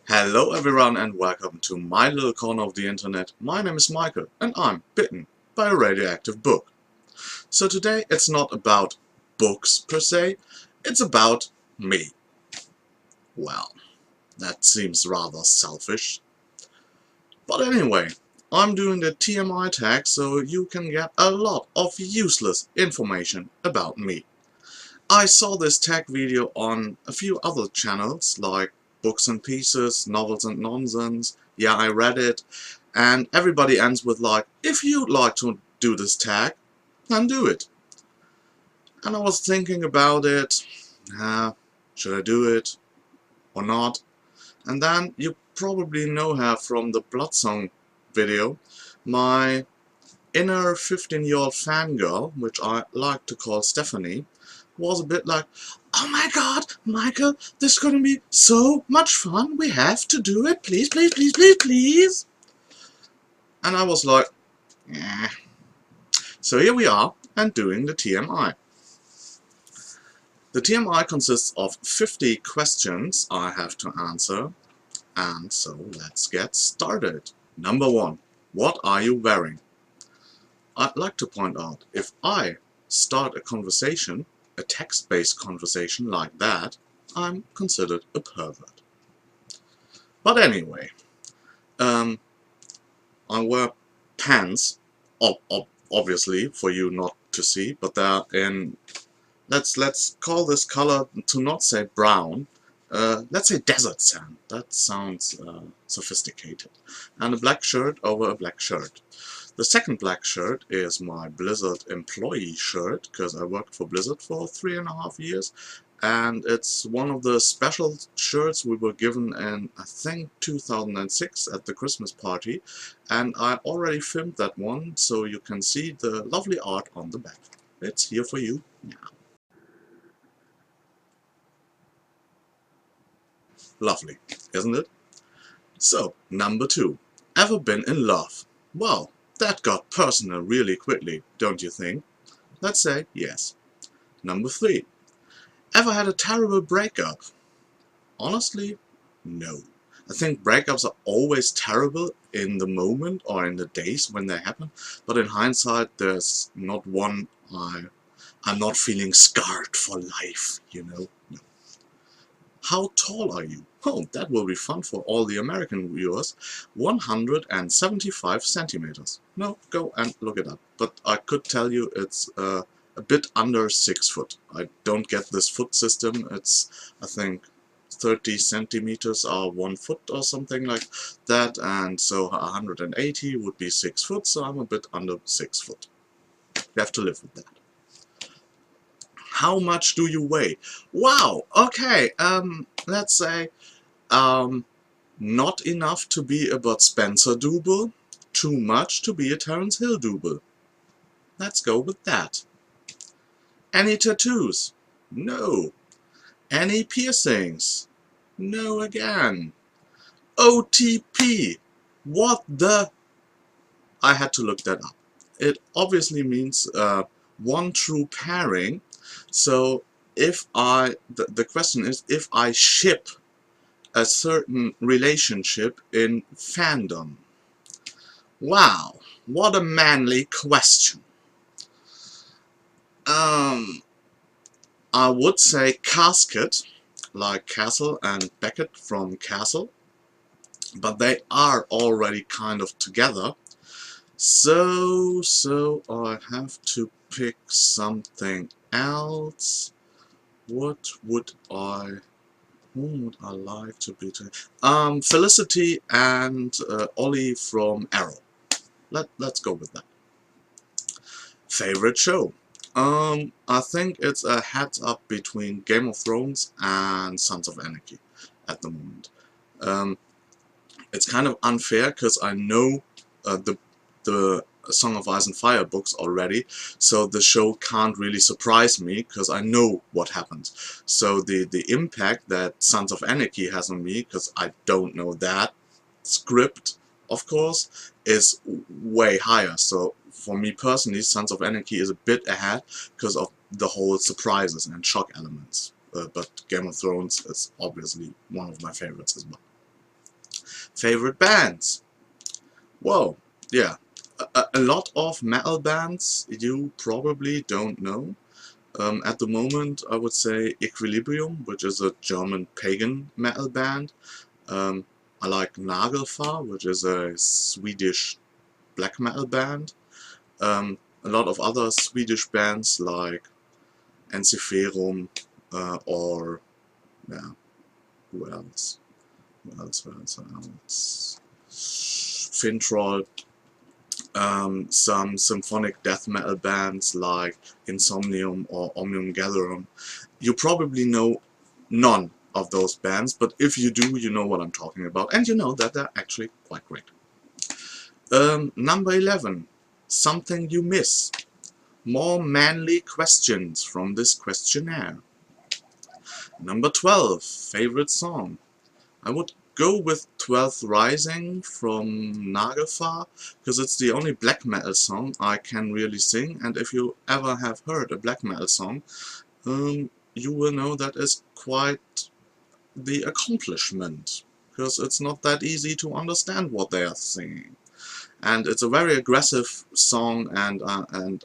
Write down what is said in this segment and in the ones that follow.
Hello everyone and welcome to my little corner of the internet. My name is Michael and I'm bitten by a radioactive book. So today it's not about books per se, it's about me. Well, that seems rather selfish. But anyway, I'm doing the TMI tag so you can get a lot of useless information about me. I saw this tag video on a few other channels like Books and Pieces, Novels and Nonsense. Yeah, I read it. And everybody ends with like, if you'd like to do this tag, then do it. And I was thinking about it. Should I do it or not? And then you probably know her from the Bloodsong video. My inner 15-year-old fangirl, which I like to call Stephanie, was a bit like, oh my god, Michael, this is gonna be so much fun, we have to do it, please, please, please, please, please. And I was like, eh. So here we are, and doing the TMI. The TMI consists of 50 questions I have to answer, and so let's get started. Number 1. What are you wearing? I'd like to point out, if I start a conversation, a text-based conversation like that, I'm considered a pervert. But anyway, I wear pants, obviously for you not to see, but they're in, let's call this color, to not say brown, let's say desert sand. That sounds sophisticated. And a black shirt over a black shirt. The second black shirt is my Blizzard employee shirt, because I worked for Blizzard for 3.5 years, and it's one of the special shirts we were given in, I think, 2006 at the Christmas party, and I already filmed that one, so you can see the lovely art on the back. It's here for you now. Lovely, isn't it? So, number 2. Ever been in love? Well, that got personal really quickly, don't you think? Let's say yes. Number 3. Ever had a terrible breakup? Honestly, no. I think breakups are always terrible in the moment or in the days when they happen, but in hindsight there's not one I'm not feeling scarred for life, you know? No. How tall are you? Oh, that will be fun for all the American viewers. 175 centimeters. No, go and look it up. But I could tell you it's a bit under 6 foot. I don't get this foot system. It's, I think, 30 centimeters are 1 foot or something like that. And so 180 would be 6 foot, so I'm a bit under 6 foot. You have to live with that. How much do you weigh? Wow, okay, let's say not enough to be a Bud Spencer double, too much to be a Terence Hill double. Let's go with that. Any tattoos? No. Any piercings? No again. OTP? What the? I had to look that up. It obviously means one true pairing. So if the question is if I ship a certain relationship in fandom. Wow, what a manly question. I would say Casket, like Castle and Beckett from Castle, but they are already kind of together. So I have to pick something else. What would I... who would I like to be to? Felicity and Ollie from Arrow. Let's go with that. Favorite show? I think it's a heads-up between Game of Thrones and Sons of Anarchy at the moment. It's kind of unfair because I know the Song of Ice and Fire books already, so the show can't really surprise me because I know what happens. So the impact that Sons of Anarchy has on me, because I don't know that script, of course, is way higher. So for me personally, Sons of Anarchy is a bit ahead because of the whole surprises and shock elements. But Game of Thrones is obviously one of my favorites as well. Favorite bands? Well, yeah, a lot of metal bands you probably don't know. At the moment, I would say Equilibrium, which is a German pagan metal band. I like Nagelfar, which is a Swedish black metal band. A lot of other Swedish bands like Ensiferum, or yeah, who else? Fintroll. Some symphonic death metal bands like Insomnium or Omnium Gatherum. You probably know none of those bands, but if you do, you know what I'm talking about, and you know that they're actually quite great. Number 11. Something you miss. More manly questions from this questionnaire. Number 12. Favorite song. I would go with 12th Rising from Nagelfar, because it's the only black metal song I can really sing, and if you ever have heard a black metal song, you will know that is quite the accomplishment, because it's not that easy to understand what they are singing. And it's a very aggressive song, and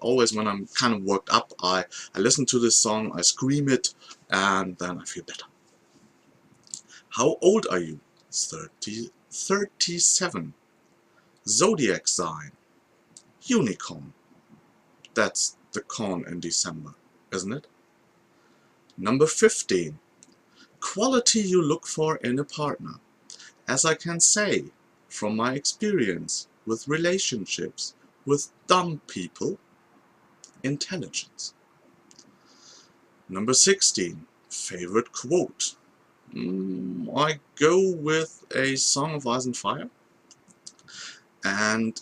always when I'm kind of worked up, I listen to this song, I scream it, and then I feel better. How old are you? 37. Zodiac sign. Unicorn. That's the corn in December, isn't it? Number 15. Quality you look for in a partner. As I can say, from my experience with relationships with dumb people, intelligence. Number 16. Favorite quote. I go with A Song of Ice and Fire. And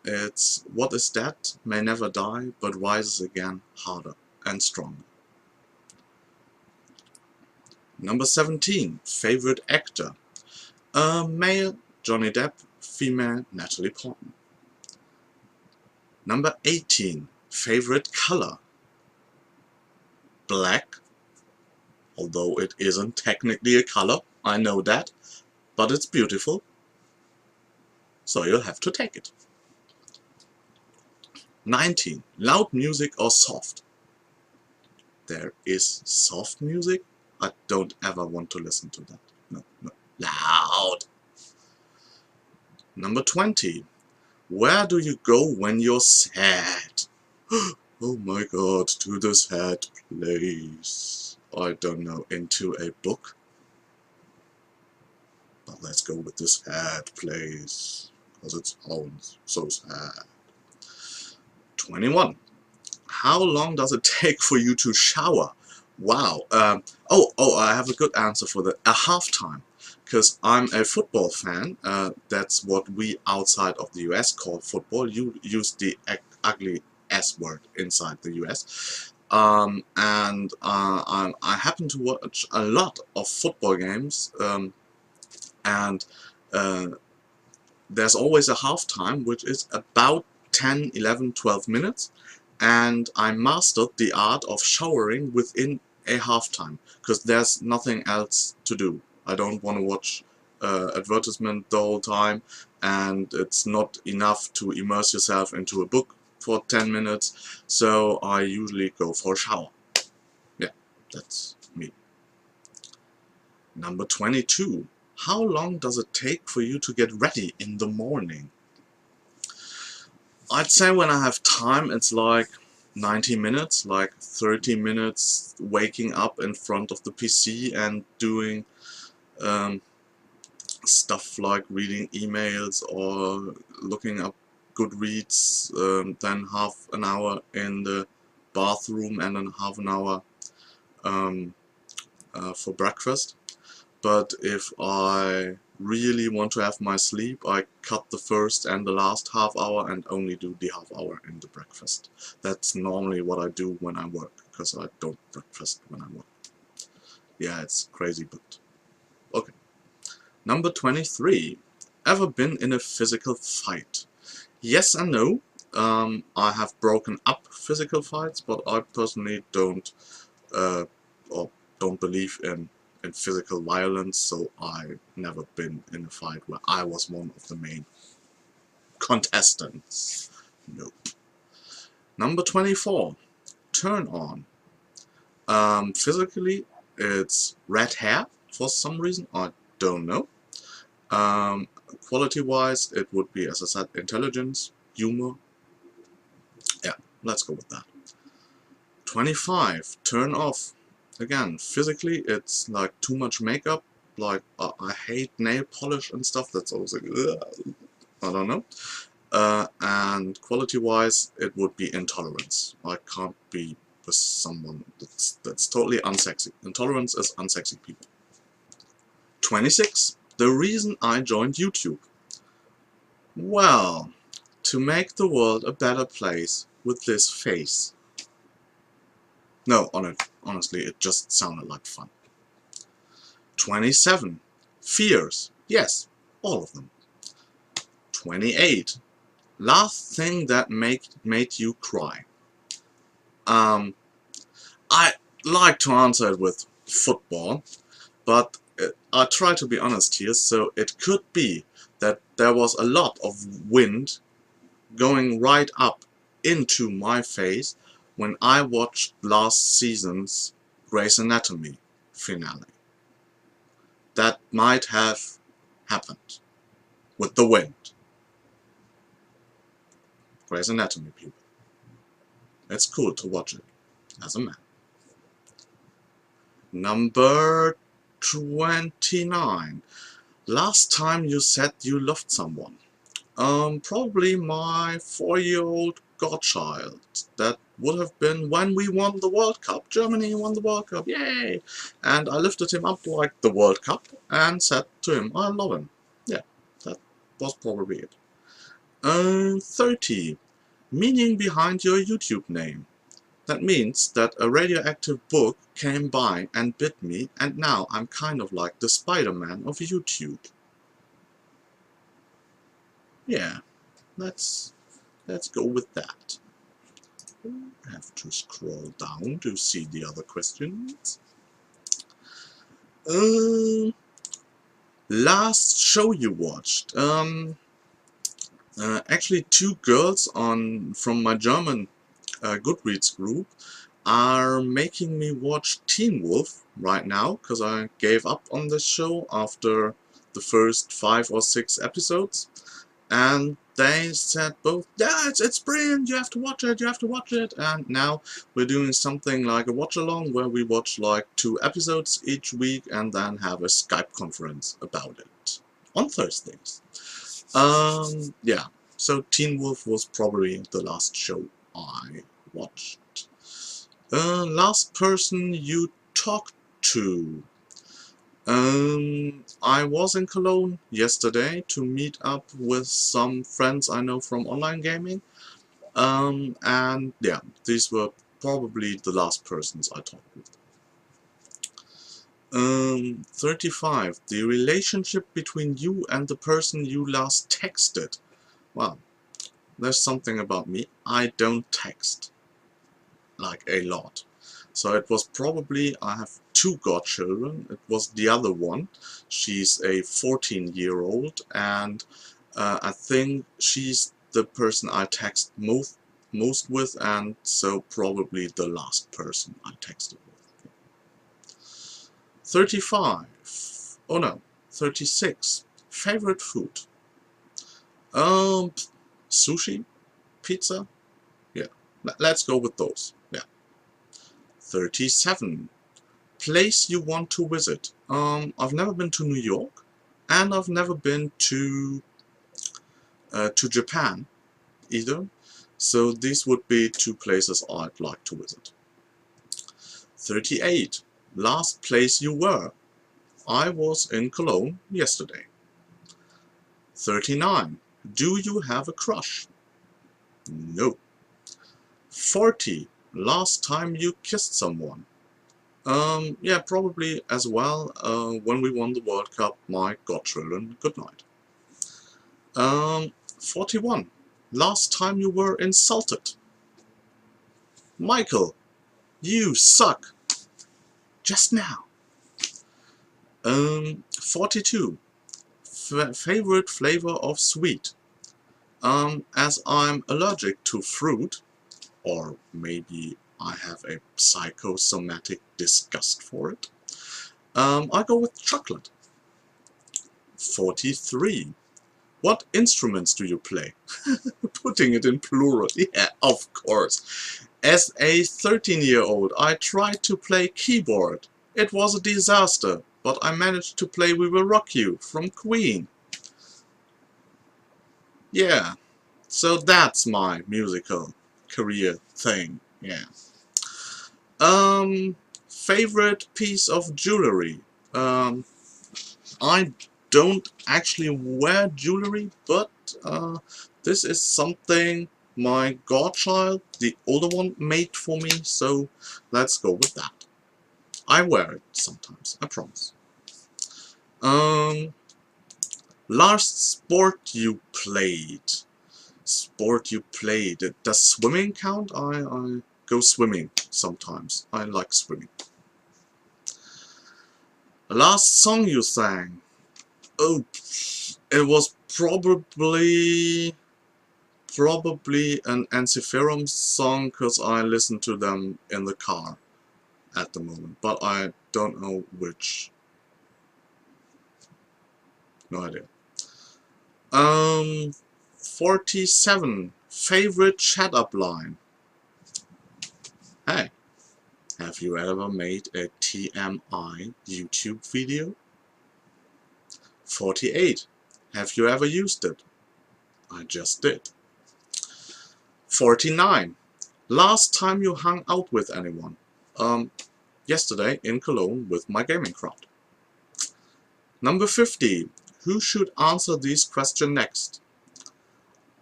it's, what is that may never die, but rises again harder and stronger. Number 17. Favorite actor. Male, Johnny Depp. Female, Natalie Portman. Number 18. Favorite color. Black. Although it isn't technically a color, I know that, but it's beautiful, so you'll have to take it. 19. Loud music or soft? There is soft music? I don't ever want to listen to that. No, no. Loud! Number 20. Where do you go when you're sad? Oh my god, to the sad place. I don't know, into a book? But let's go with the sad place, because it sounds so sad. 21. How long does it take for you to shower? Wow. I have a good answer for that. A half time. Because I'm a football fan. That's what we outside of the US call football. You use the ugly S word inside the US. I happen to watch a lot of football games. And there's always a halftime, which is about 10, 11, 12 minutes, and I mastered the art of showering within a halftime, because there's nothing else to do. I don't want to watch advertisement the whole time, and it's not enough to immerse yourself into a book for 10 minutes, so I usually go for a shower. Yeah, that's me. Number 22. How long does it take for you to get ready in the morning? I'd say when I have time, it's like 90 minutes, like 30 minutes waking up in front of the PC and doing stuff like reading emails or looking up Goodreads, then half an hour in the bathroom and then half an hour for breakfast. But if I really want to have my sleep, I cut the first and the last half hour and only do the half hour in the breakfast. That's normally what I do when I work, because I don't breakfast when I work. Yeah, it's crazy, but okay. Number 23. Ever been in a physical fight? Yes and no. I have broken up physical fights, but I personally don't believe in in physical violence, so I've never been in a fight where I was one of the main contestants. Nope. Number 24. Turn on. Physically, it's red hair for some reason. I don't know. Quality-wise, it would be, as I said, intelligence, humor. Yeah, let's go with that. 25. Turn off. Again, physically, it's like too much makeup. Like, I hate nail polish and stuff. That's always like, ugh, I don't know. And quality-wise, it would be intolerance. I can't be with someone that's totally unsexy. Intolerance is unsexy people. 26. The reason I joined YouTube. Well, to make the world a better place with this face. No, honestly, it just sounded like fun. 27. Fears. Yes, all of them. 28. Last thing that made you cry. I like to answer it with football, but I try to be honest here, so it could be that there was a lot of wind going right up into my face when I watched last season's Grey's Anatomy finale. That might have happened with the wind. Grey's Anatomy, people. It's cool to watch it as a man. Number 29. Last time you said you loved someone. Probably my 4-year-old godchild. That would have been when we won the World Cup. Germany won the World Cup, yay! And I lifted him up like the World Cup and said to him, I love him. Yeah, that was probably it. 30. Meaning behind your YouTube name. That means that a radioactive book came by and bit me, and now I'm kind of like the Spider-Man of YouTube. Yeah, let's go with that. I have to scroll down to see the other questions. Last show you watched. Actually, 2 girls from my German Goodreads group are making me watch Teen Wolf right now, because I gave up on this show after the first 5 or 6 episodes, and they said both, yeah, it's brilliant, you have to watch it, and now we're doing something like a watch-along where we watch like 2 episodes each week and then have a Skype conference about it on Thursdays. Yeah, so Teen Wolf was probably the last show I watched. Last person you talked to. I was in Cologne yesterday to meet up with some friends I know from online gaming. And yeah, these were probably the last persons I talked with. 35. The relationship between you and the person you last texted. Well, there's something about me. I don't text. Like a lot. So it was probably, I have 2 godchildren, it was the other one. She's a 14-year-old, and I think she's the person I text most with, and so probably the last person I texted with. 35. Oh no, 36. Favorite food. Sushi? Pizza? Yeah, let's go with those. Yeah. 37. Place you want to visit. I've never been to New York, and I've never been to Japan either. So these would be 2 places I'd like to visit. 38. Last place you were. I was in Cologne yesterday. 39. Do you have a crush? No. 40. Last time you kissed someone. Yeah, probably as well, when we won the World Cup, my godchildren, good night. 41. Last time you were insulted. Michael, you suck. Just now. 42. Favorite flavor of sweet. As I'm allergic to fruit, or maybe I have a psychosomatic disgust for it, I go with chocolate. 43. What instruments do you play? Putting it in plural, yeah, of course. As a 13-year-old, I tried to play keyboard. It was a disaster, but I managed to play We Will Rock You from Queen. Yeah, so that's my musical career thing, yeah. Favorite piece of jewelry. I don't actually wear jewelry, but this is something my godchild, the older one, made for me, so let's go with that. I wear it sometimes, I promise. Last sport you played. Sport you played. Does swimming count? I go swimming sometimes. I like swimming. Last song you sang. Oh, it was probably an Antiferum song, because I listen to them in the car at the moment, but I don't know which. No idea. 47. Favorite shut-up line. Hey, have you ever made a TMI YouTube video? 48. Have you ever used it? I just did. 49. Last time you hung out with anyone? Yesterday in Cologne with my gaming crowd. Number 50. Who should answer these questions next?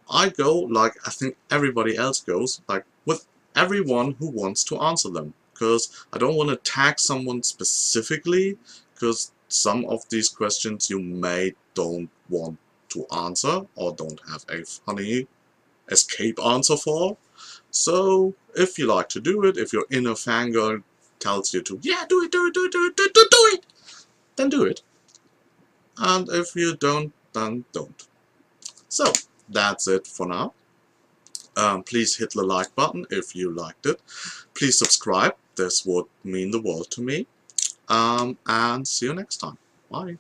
I go like I think everybody else goes, like with everyone who wants to answer them. Because I don't want to tag someone specifically, because some of these questions you may don't want to answer or don't have a funny escape answer for. So if you like to do it, if your inner fangirl tells you to, yeah, do it, do it, do it, do it, do it, do it, then do it. And if you don't, then don't. So that's it for now. Please hit the like button if you liked it. Please subscribe. This would mean the world to me. And see you next time. Bye.